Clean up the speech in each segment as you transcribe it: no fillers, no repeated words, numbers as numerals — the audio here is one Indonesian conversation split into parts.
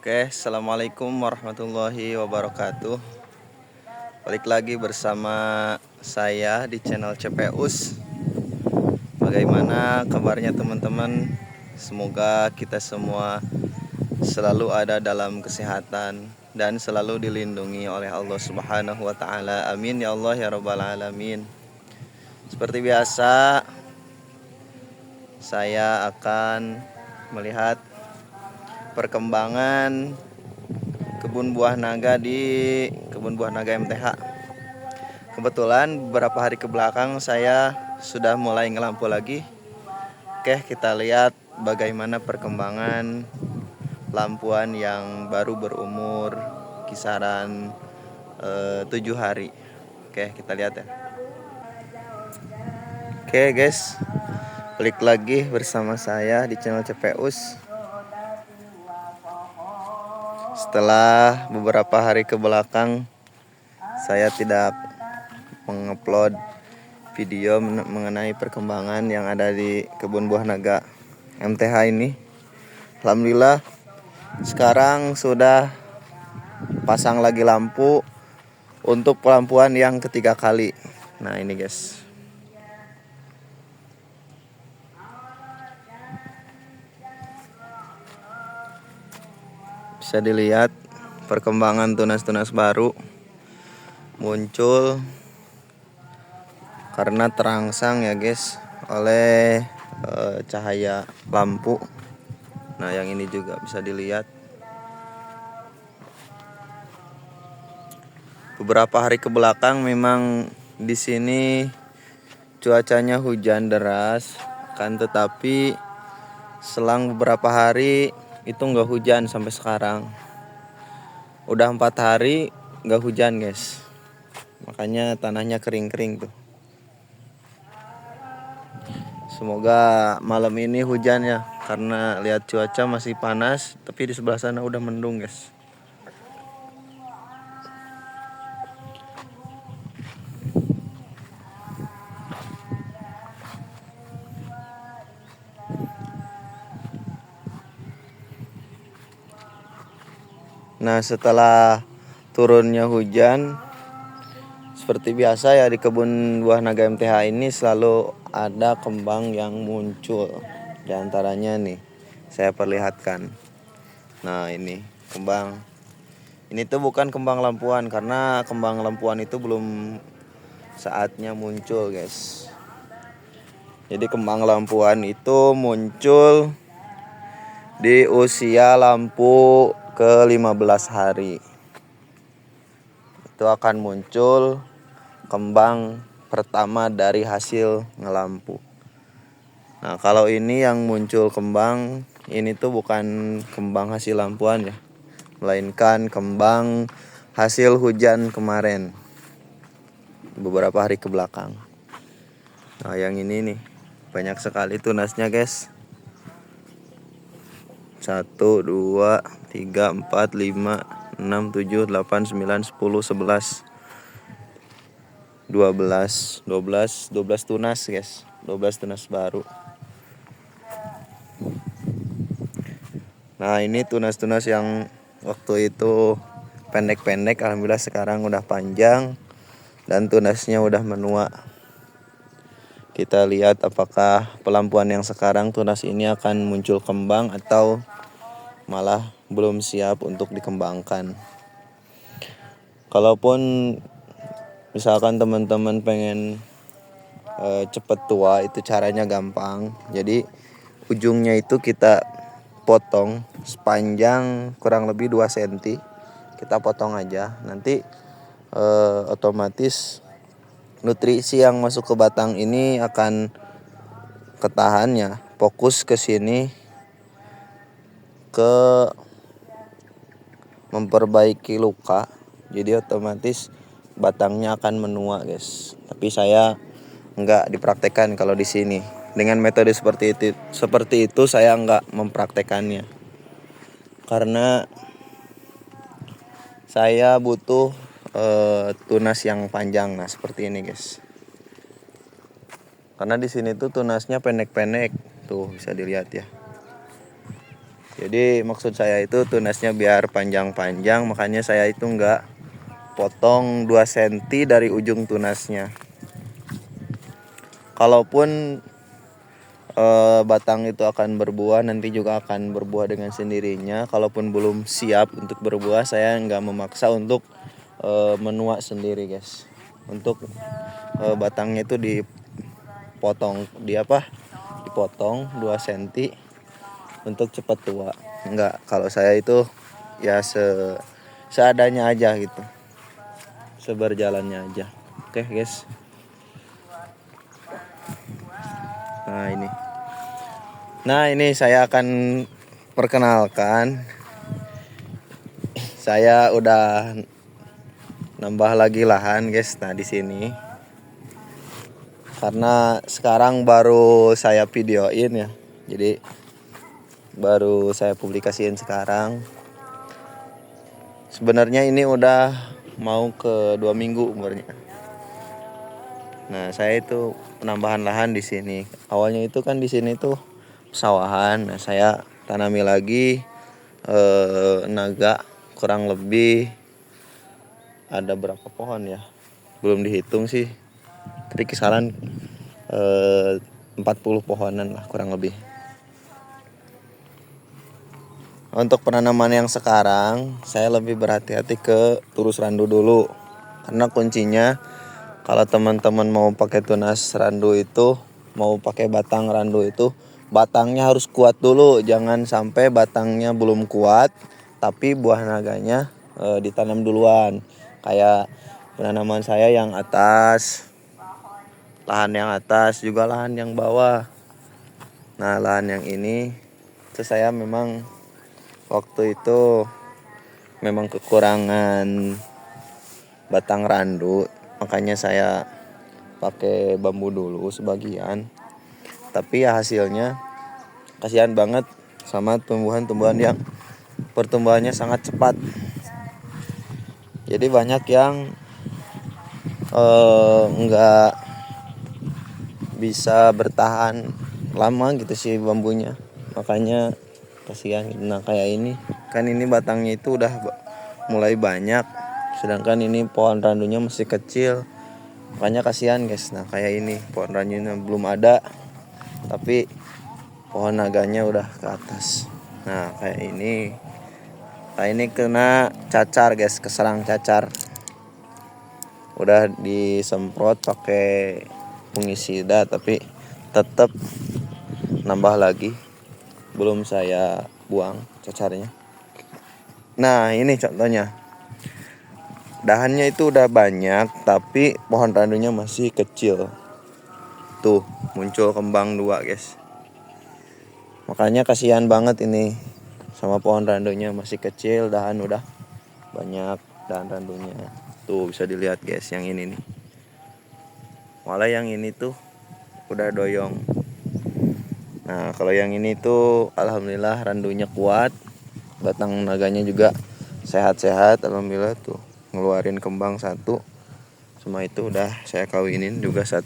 Assalamualaikum warahmatullahi wabarakatuh. Balik lagi bersama saya di channel CPUS. Bagaimana kabarnya teman-teman? Semoga kita semua selalu ada dalam kesehatan dan selalu dilindungi oleh Allah Subhanahu wa taala. Amin ya Allah ya rabbal alamin. Seperti biasa, saya akan melihat perkembangan kebun buah naga di kebun buah naga MTH. Kebetulan beberapa hari ke belakang saya sudah mulai ngelampu lagi. Oke, kita lihat bagaimana perkembangan lampuan yang baru berumur kisaran 7 hari. Oke, kita lihat ya. Oke guys, balik lagi bersama saya di channel CPUS. Setelah beberapa hari ke belakang saya tidak mengupload video mengenai perkembangan yang ada di kebun buah naga MTH ini. Alhamdulillah sekarang sudah pasang lagi lampu untuk pelampuan yang ketiga kali. Nah ini guys, bisa dilihat perkembangan tunas-tunas baru muncul karena terangsang ya guys oleh cahaya lampu. Nah yang ini juga bisa dilihat. Beberapa hari ke belakang memang di sini cuacanya hujan deras, kan, tetapi selang beberapa hari itu nggak hujan sampai sekarang. Udah 4 hari nggak hujan guys, makanya tanahnya kering-kering tuh. Semoga malam ini hujan ya, karena lihat cuaca masih panas, tapi di sebelah sana udah mendung guys. Nah setelah turunnya hujan, seperti biasa ya di kebun buah naga MTH ini selalu ada kembang yang muncul. Di antaranya nih saya perlihatkan. Nah ini kembang. Ini tuh bukan kembang lampuan, karena kembang lampuan itu belum saatnya muncul guys. Jadi kembang lampuan itu muncul di usia lampu ke 15 hari. Itu akan muncul kembang pertama dari hasil ngelampu. Nah kalau ini yang muncul kembang, ini tuh bukan kembang hasil lampuan ya, melainkan kembang hasil hujan kemarin beberapa hari ke belakang. Nah yang ini nih banyak sekali tunasnya guys. 1, 2, 3, 4, 5, 6, 7, 8, 9, 10, 11, 12 tunas guys. 12 tunas baru. Nah ini tunas-tunas yang waktu itu pendek-pendek, alhamdulillah sekarang udah panjang dan tunasnya udah menua. Kita lihat apakah pelampuan yang sekarang tunas ini akan muncul kembang atau malah belum siap untuk dikembangkan. Kalaupun misalkan teman-teman pengen cepet tua, itu caranya gampang. Jadi ujungnya itu kita potong sepanjang kurang lebih 2 cm. Kita potong aja. Nanti otomatis nutrisi yang masuk ke batang ini akan ketahannya, fokus ke sini, ke memperbaiki luka. Jadi otomatis batangnya akan menua guys. Tapi saya nggak dipraktekkan kalau di sini. Dengan metode seperti itu saya nggak mempraktekannya, karena saya butuh tunas yang panjang. Nah seperti ini guys. Karena di sini tuh tunasnya pendek-pendek, tuh bisa dilihat ya. Jadi maksud saya itu tunasnya biar panjang-panjang, makanya saya itu nggak potong 2 cm dari ujung tunasnya. Kalaupun batang itu akan berbuah, nanti juga akan berbuah dengan sendirinya. Kalaupun belum siap untuk berbuah, saya nggak memaksa untuk menuak sendiri guys. Untuk batangnya itu dipotong, dipotong 2 cm untuk cepat tua. Enggak, kalau saya itu ya seadanya aja gitu, seberjalannya aja. Oke guys. Nah ini saya akan perkenalkan, saya udah nambah lagi lahan guys. Nah di sini karena sekarang baru saya videoin ya, jadi baru saya publikasiin sekarang. Sebenarnya ini udah mau ke 2 minggu umurnya. Nah saya itu penambahan lahan di sini. Awalnya itu kan di sini tuh sawahan. Nah saya tanami lagi naga, kurang lebih ada berapa pohon ya? Belum dihitung sih. Tapi kisaran 40 pohonan lah kurang lebih. Untuk penanaman yang sekarang saya lebih berhati-hati ke turus randu dulu. Karena kuncinya kalau teman-teman mau pakai tunas randu itu, mau pakai batang randu itu, batangnya harus kuat dulu. Jangan sampai batangnya belum kuat tapi buah naganya ditanam duluan. Kayak penanaman saya yang atas, lahan yang atas juga lahan yang bawah. Nah lahan yang ini itu saya memang waktu itu memang kekurangan batang randu, makanya saya pakai bambu dulu sebagian. Tapi ya hasilnya kasihan banget sama tumbuhan-tumbuhan yang pertumbuhannya sangat cepat. Jadi banyak yang nggak bisa bertahan lama gitu sih bambunya, makanya kasihan. Nah kayak ini kan, ini batangnya itu udah mulai banyak, sedangkan ini pohon randunya masih kecil, makanya kasihan guys. Nah kayak ini pohon randunya belum ada tapi pohon naganya udah ke atas. Nah kayak ini kena cacar guys, keserang cacar. Udah disemprot pakai fungisida tapi tetap nambah lagi, belum saya buang cacarnya. Nah ini contohnya, dahannya itu udah banyak tapi pohon randunya masih kecil. Tuh muncul kembang 2 guys. Makanya kasihan banget ini sama pohon randunya, masih kecil, dahan udah banyak, dahan randunya. Tuh bisa dilihat guys yang ini nih. Malah yang ini tuh udah doyong. Nah kalau yang ini tuh alhamdulillah randunya kuat, batang naganya juga sehat-sehat, alhamdulillah tuh ngeluarin kembang 1. Semua itu udah saya kawinin juga 1.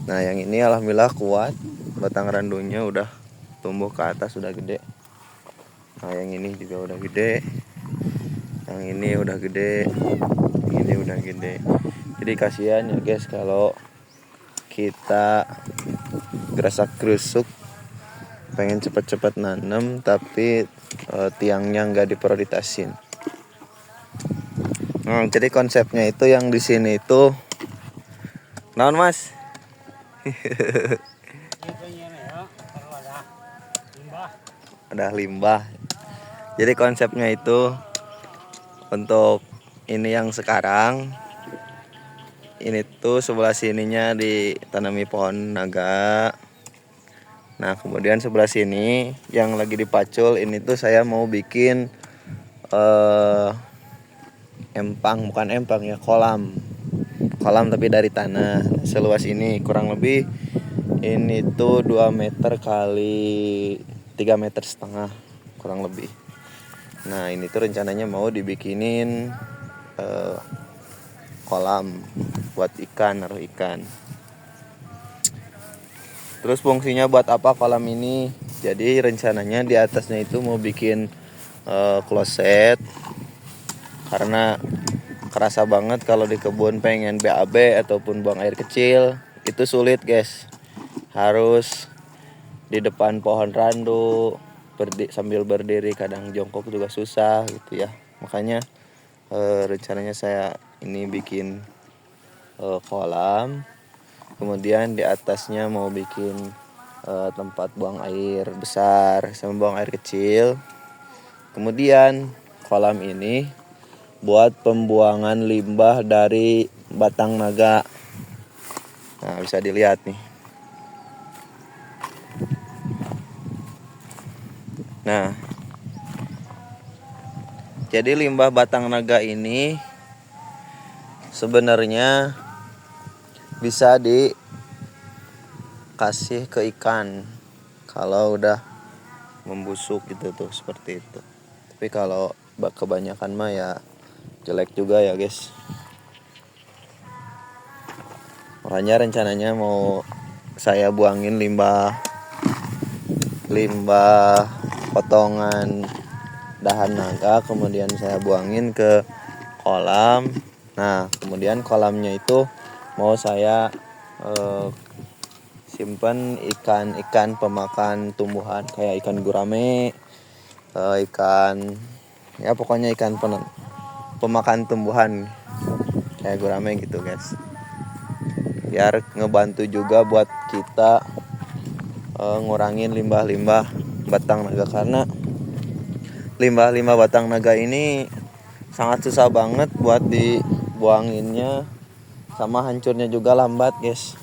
Nah yang ini alhamdulillah kuat, batang randunya udah tumbuh ke atas, udah gede. Nah yang ini juga udah gede, yang ini udah gede, ini udah gede. Jadi kasihan ya guys kalau kita gerasak-gerusuk pengen cepet-cepet nanam tapi tiangnya nggak diprioritasin. Nah, jadi konsepnya itu yang di sini itu, naon mas? Ada limbah. Jadi konsepnya itu untuk ini yang sekarang, ini tuh sebelah sininya ditanami pohon naga. Nah kemudian sebelah sini yang lagi dipacul ini tuh saya mau bikin bukan empang ya, kolam tapi dari tanah. Seluas ini kurang lebih ini tuh 2 meter kali 3,5 meter kurang lebih. Nah ini tuh rencananya mau dibikinin kolam buat ikan, naruh ikan. Terus fungsinya buat apa kolam ini? Jadi rencananya di atasnya itu mau bikin kloset, karena kerasa banget kalau di kebun pengen BAB ataupun buang air kecil itu sulit guys. Harus di depan pohon randu sambil berdiri, kadang jongkok juga susah gitu ya. Makanya rencananya saya ini bikin kolam, kemudian di atasnya mau bikin tempat buang air besar sama buang air kecil. Kemudian kolam ini buat pembuangan limbah dari batang naga. Nah, bisa dilihat nih. Nah, jadi limbah batang naga ini sebenarnya bisa dikasih ke ikan kalau udah membusuk gitu tuh, seperti itu. Tapi kalau kebanyakan mah ya jelek juga ya guys. Makanya rencananya mau saya buangin limbah potongan dahan naga, kemudian saya buangin ke kolam. Nah, kemudian kolamnya itu mau saya simpan ikan pemakan tumbuhan kayak ikan gurame, ikan ya pokoknya ikan pemakan tumbuhan kayak gurame gitu guys. Biar ngebantu juga buat kita ngurangin limbah-limbah batang naga, karena limbah-limbah batang naga ini sangat susah banget buat dibuanginnya, sama hancurnya juga lambat guys.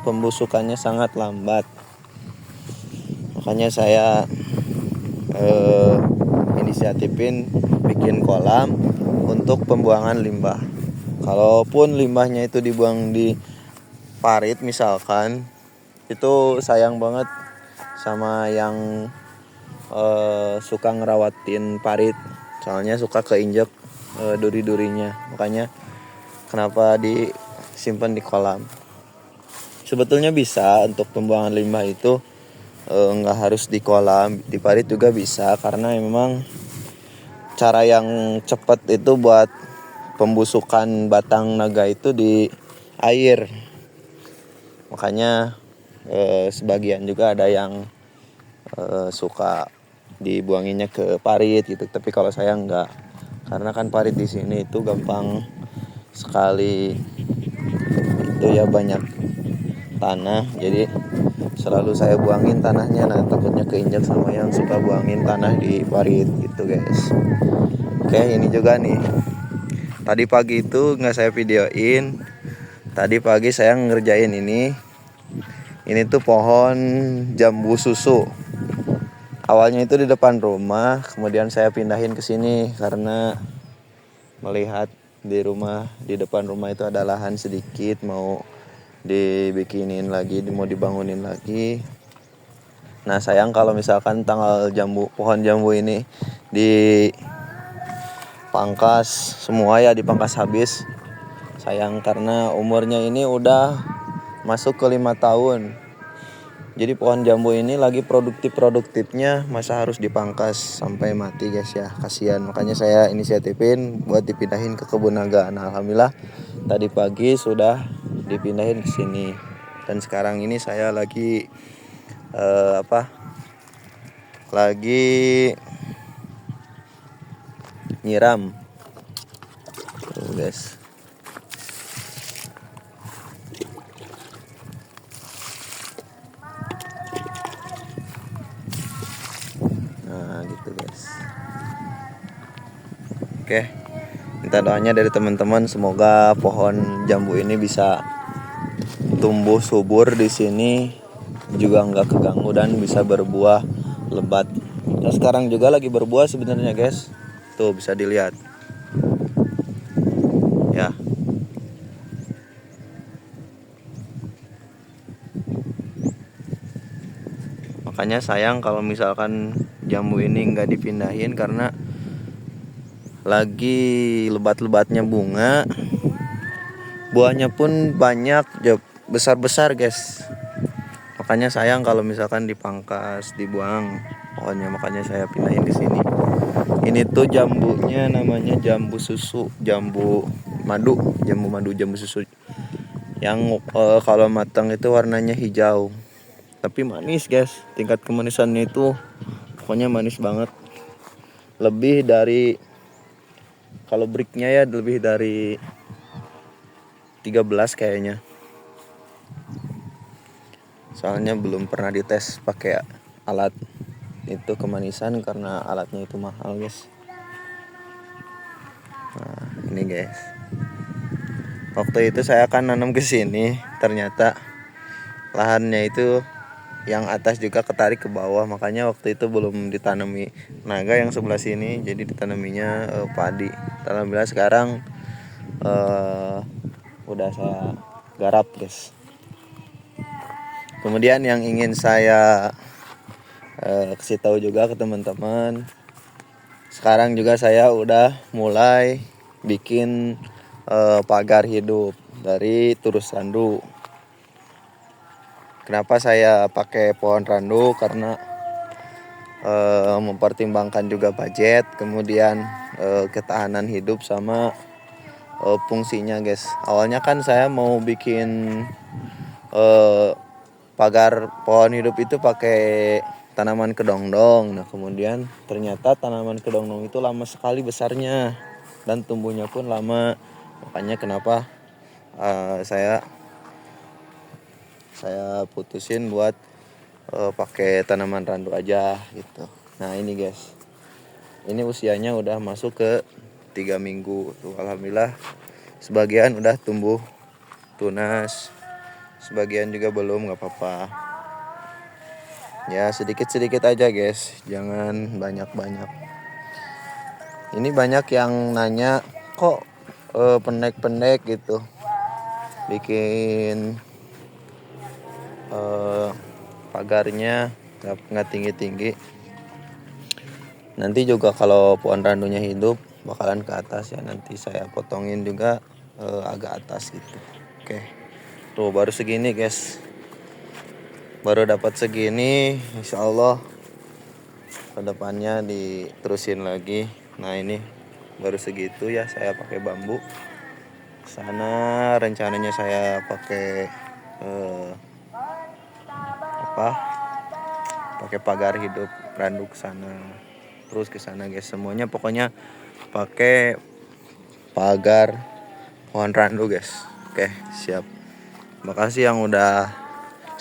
Pembusukannya sangat lambat. Makanya saya inisiatifin bikin kolam untuk pembuangan limbah. Kalaupun limbahnya itu dibuang di parit misalkan, itu sayang banget sama yang suka ngerawatin parit, soalnya suka keinjek duri-durinya. Makanya kenapa disimpan di kolam. Sebetulnya bisa untuk pembuangan limbah itu nggak harus di kolam, di parit juga bisa, karena memang cara yang cepat itu buat pembusukan batang naga itu di air. Makanya sebagian juga ada yang suka dibuanginnya ke parit gitu. Tapi kalau saya enggak, karena kan parit di sini itu gampang sekali itu ya, banyak tanah, jadi selalu saya buangin tanahnya. Nah, takutnya keinjak sama yang suka buangin tanah di parit gitu guys. Oke, ini juga nih, tadi pagi itu nggak saya videoin. Tadi pagi saya ngerjain ini tuh pohon jambu susu. Awalnya itu di depan rumah, kemudian saya pindahin ke sini karena melihat di depan rumah itu ada lahan sedikit, mau dibikinin lagi, mau dibangunin lagi. Nah, sayang kalau misalkan pohon jambu ini dipangkas semua ya, dipangkas habis. Sayang karena umurnya ini udah masuk ke 5 tahun. Jadi pohon jambu ini lagi produktifnya, masa harus dipangkas sampai mati guys ya, kasihan. Makanya saya inisiatifin buat dipindahin ke kebun naga. Nah, alhamdulillah tadi pagi sudah dipindahin ke sini. Dan sekarang ini saya lagi nyiram. Tuh guys. Nah, gitu guys. Oke. Minta doanya dari teman-teman, semoga pohon jambu ini bisa tumbuh subur di sini, juga nggak keganggu dan bisa berbuah lebat. Nah, sekarang juga lagi berbuah sebenarnya guys. Tuh bisa dilihat. Ya. Makanya sayang kalau misalkan jambu ini nggak dipindahin, karena lagi lebat-lebatnya bunga. Buahnya pun banyak, besar-besar guys. Makanya sayang kalau misalkan dipangkas, dibuang pohonnya, makanya saya pindahin di sini. Ini tuh jambunya namanya jambu susu, jambu madu, jambu susu. Yang kalau matang itu warnanya hijau. Tapi manis, guys. Tingkat kemanisannya itu pokoknya manis banget. Lebih dari, kalau breaknya ya lebih dari 13 kayaknya. Soalnya belum pernah dites pakai alat itu kemanisan karena alatnya itu mahal, guys. Nah, ini guys. Waktu itu saya akan nanam ke sini, ternyata lahannya itu yang atas juga ketarik ke bawah, makanya waktu itu belum ditanami naga yang sebelah sini, jadi ditanaminya padi. Alhamdulillah sekarang udah saya garap, guys. Kemudian yang ingin saya kasih tahu juga ke teman-teman, sekarang juga saya udah mulai bikin pagar hidup dari turus randu. Kenapa saya pakai pohon randu? Karena mempertimbangkan juga budget, kemudian ketahanan hidup sama fungsinya, guys. Awalnya kan saya mau bikin pagar pohon hidup itu pakai tanaman kedongdong. Nah, kemudian ternyata tanaman kedongdong itu lama sekali besarnya dan tumbuhnya pun lama. Makanya kenapa saya putusin buat pakai tanaman randu aja gitu. Nah, ini guys. Ini usianya udah masuk ke 3 minggu tuh. Alhamdulillah sebagian udah tumbuh tunas, sebagian juga belum, gak apa-apa. Ya sedikit-sedikit aja, guys, jangan banyak-banyak. Ini banyak yang nanya, kok pendek-pendek gitu, bikin pagarnya nggak tinggi-tinggi. Nanti juga kalau pohon randunya hidup bakalan ke atas ya, nanti saya potongin juga agak atas gitu. Oke. Tuh baru segini, guys. Baru dapat segini, insya Allah kedepannya diterusin lagi. Nah, ini baru segitu ya, saya pakai bambu. Sana rencananya saya pakai pakai pagar hidup randu ke sana, terus ke sana, guys. Semuanya pokoknya pakai pagar pohon randu, guys. Oke, siap. Makasih yang udah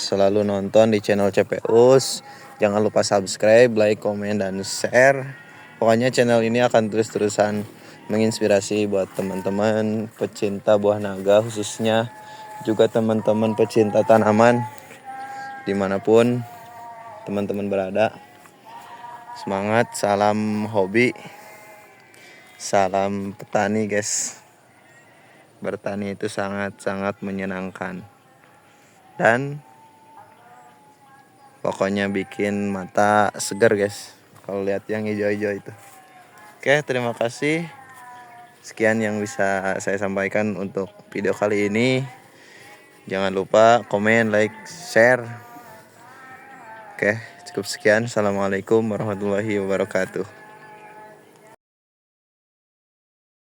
selalu nonton di channel CPUs. Jangan lupa subscribe, like, komen, dan share. Pokoknya channel ini akan terus-terusan menginspirasi buat teman-teman pecinta buah naga, khususnya juga teman-teman pecinta tanaman dimanapun teman-teman berada. Semangat, salam hobi, salam petani, guys. Bertani itu sangat-sangat menyenangkan dan pokoknya bikin mata segar, guys, kalau lihat yang hijau-hijau itu. Oke, terima kasih. Sekian yang bisa saya sampaikan untuk video kali ini. Jangan lupa komen, like, share. Oke, cukup sekian. Assalamualaikum warahmatullahi wabarakatuh.